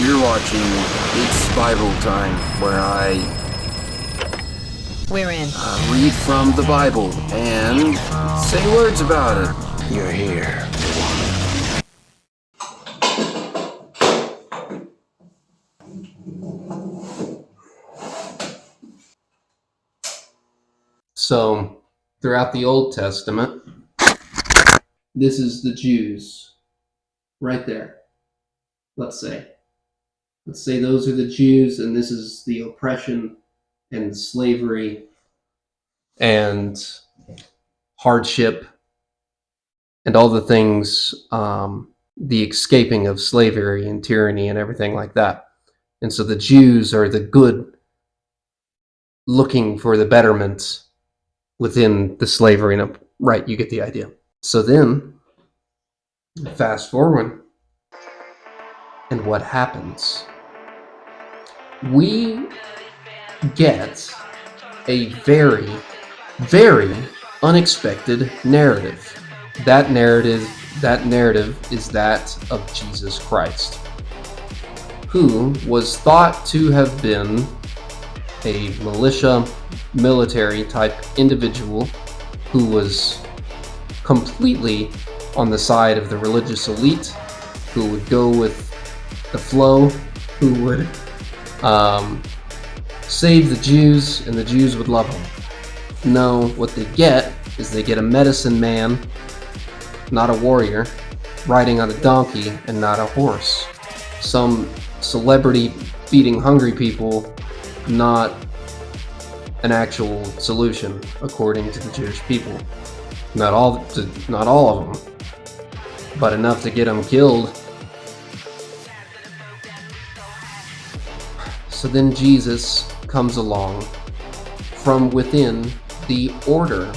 You're watching It's Bible Time, where We're in. read from the Bible and say words about it. You're here. So, throughout the Old Testament, this is the Jews, right there. Let's say those are the Jews, and this is the oppression and slavery and hardship and all the things, the escaping of slavery and tyranny and everything like that. And so the Jews are the good, looking for the betterment within the slavery. And right, you get the idea. So then, fast forward, and what happens? We get a very, very unexpected narrative. That narrative is that of Jesus Christ, who was thought to have been a militia, military type individual who was completely on the side of the religious elite, who would go with the flow, who would save the Jews, and the Jews would love him. No, what they get is they get a medicine man, not a warrior, riding on a donkey and not a horse. Some celebrity feeding hungry people, not an actual solution according to the Jewish people. Not all of them, but enough to get them killed. So then Jesus comes along from within the order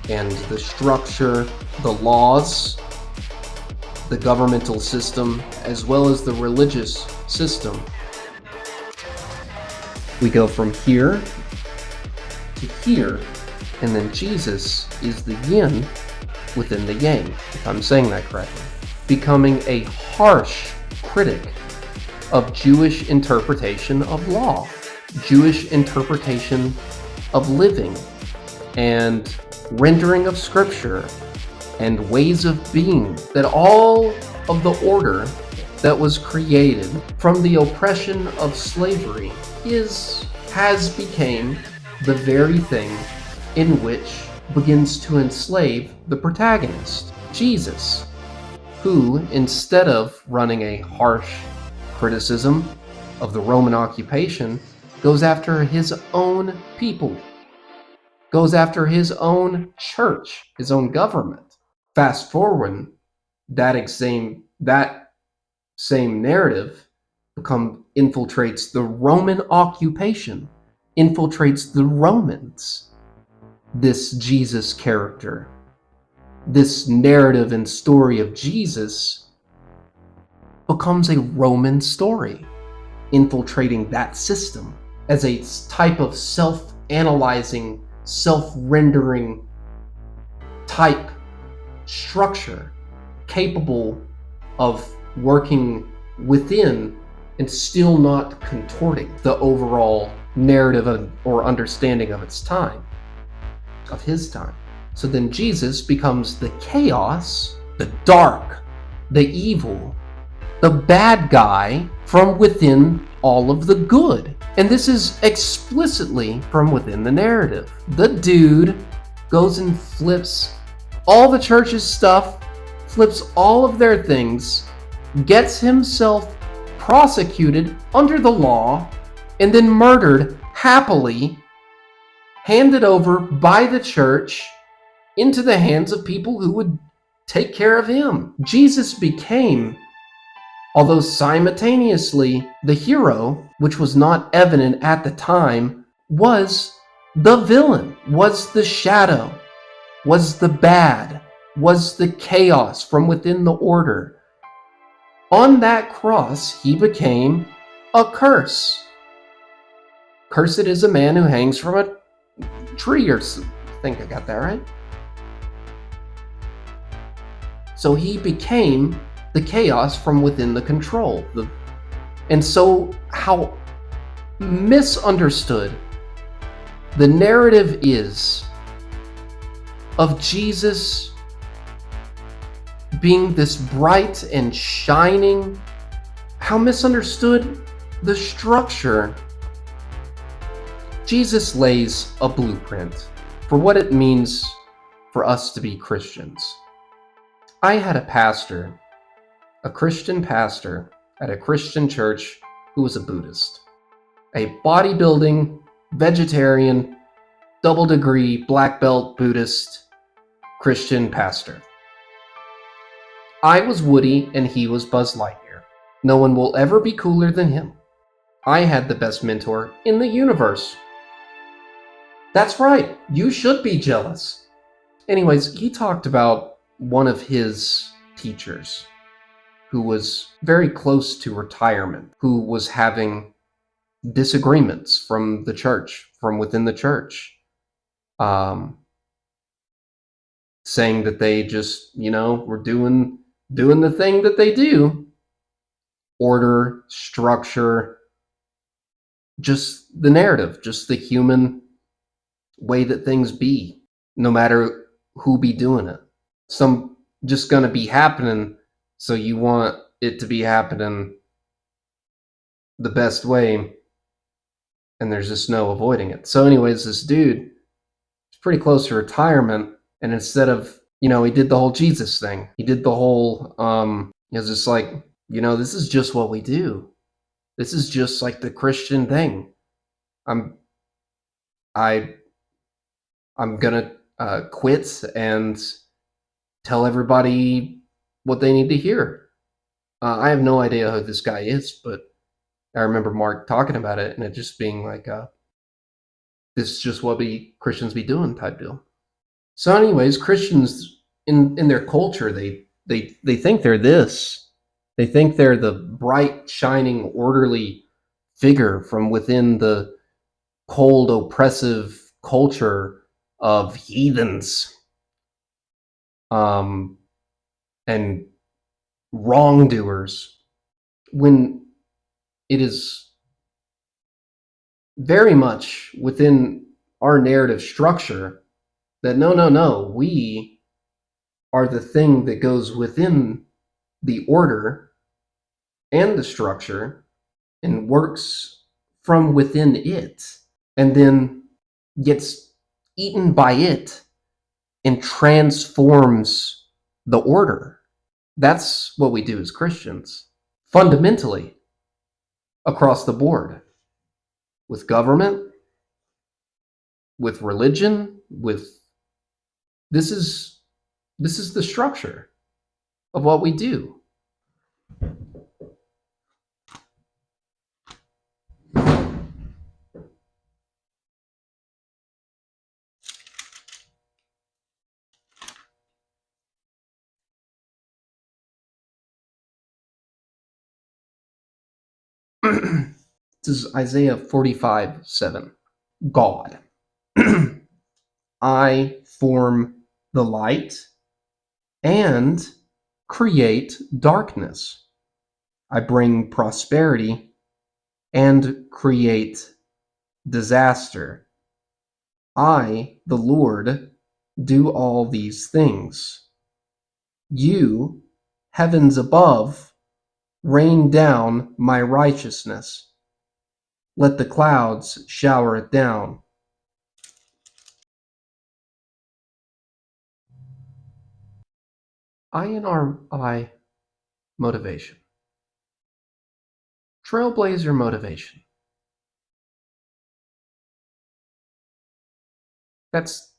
and the structure, the laws, the governmental system, as well as the religious system. We go from here to here, and then Jesus is the yin within the yang, if I'm saying that correctly, becoming a harsh critic of Jewish interpretation of law, Jewish interpretation of living, and rendering of scripture, and ways of being, that all of the order that was created from the oppression of slavery has become the very thing in which begins to enslave the protagonist, Jesus, who, instead of running a harsh criticism of the Roman occupation, goes after his own people, goes after his own church, his own government. Fast forward, that same narrative infiltrates the Roman occupation, infiltrates the Romans. This Jesus character, this narrative and story of Jesus becomes a Roman story, infiltrating that system as a type of self-analyzing, self-rendering type structure, capable of working within and still not contorting the overall narrative or understanding of its time, of his time. So then Jesus becomes the chaos, the dark, the evil, the bad guy from within all of the good. And this is explicitly from within the narrative. The dude goes and flips all the church's stuff, flips all of their things, gets himself prosecuted under the law, and then murdered happily, handed over by the church into the hands of people who would take care of him. Jesus became, although simultaneously the hero, which was not evident at the time, was the villain, was the shadow, was the bad, was the chaos from within the order. On that cross, he became a curse. Cursed is a man who hangs from a tree, or I think I got that right. So he became the chaos from within the control, And so, how misunderstood the narrative is of Jesus being this bright and shining, how misunderstood the structure. Jesus lays a blueprint for what it means for us to be Christians. I had a pastor, a Christian pastor at a Christian church who was a Buddhist, a bodybuilding, vegetarian, double degree, black belt Buddhist Christian pastor. I was Woody and he was Buzz Lightyear. No one will ever be cooler than him. I had the best mentor in the universe. That's right, you should be jealous. Anyways, he talked about one of his teachers who was very close to retirement, who was having disagreements from the church, from within the church, saying that they just, were doing the thing that they do. Order, structure, just the narrative, just the human way that things be, no matter who be doing it. Some just gonna be happening, so you want it to be happening the best way, and there's just no avoiding it. So anyways, this dude is pretty close to retirement, and instead of, he did the whole Jesus thing. He did the whole, it was just like, this is just what we do. This is just like the Christian thing. I'm gonna quit and tell everybody what they need to hear. I have no idea who this guy is, but I remember Mark talking about it and it just being like, this is just what we Christians be doing type deal. So anyways, Christians in their culture, they think they're this. They think they're the bright, shining, orderly figure from within the cold, oppressive culture of heathens and wrongdoers, when it is very much within our narrative structure that no, we are the thing that goes within the order and the structure and works from within it, and then gets eaten by it and transforms the order. That's what we do as Christians, fundamentally, across the board, with government, with religion, with this is the structure of what we do. This is Isaiah 45:7. God. I form the light and create darkness. I bring prosperity and create disaster. I, the Lord, do all these things. You, heavens above, rain down my righteousness. Let the clouds shower it down. INRI motivation. Trailblazer motivation. It's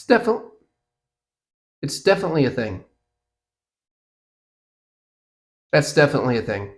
definitely a thing. That's definitely a thing.